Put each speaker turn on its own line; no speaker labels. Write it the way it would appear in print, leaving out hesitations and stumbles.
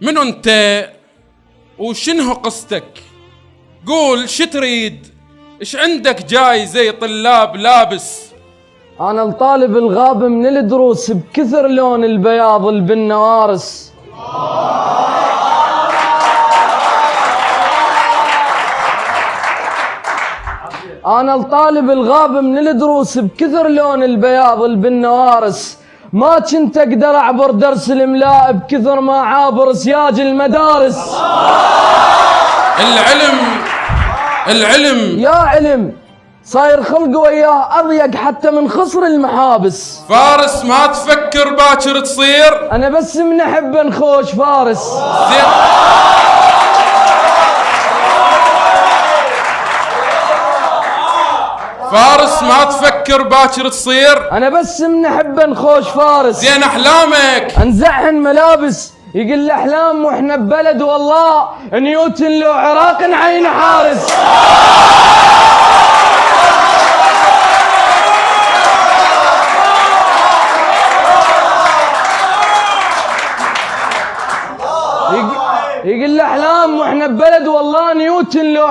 منو انت وشنو قصتك؟ قول شو تريد؟ ايش عندك جاي زي طلاب لابس؟
أنا الطالب الغاب من الدروس بكثر لون البياض اللي بالنوارس. أنا الطالب الغاب من الدروس بكثر لون البياض اللي بالنوارس. ما كنت أقدر أعبر درس الإملاء بكثر ما عابر سياج المدارس.
العلم
يا علم صاير خلق وياه أضيق حتى من خصر المحابس.
فارس ما تفكر باكر تصير؟
أنا بس من أحب نخوش فارس.
فارس ما تفكر باكر تصير؟
أنا بس من أحب نخوش فارس.
زين أحلامك؟
انزعهن ملابس يقل أحلام وإحنا ببلد والله نيوتن لو عراق عين حارس. يقل أحلام وإحنا ببلد والله نيوتن لو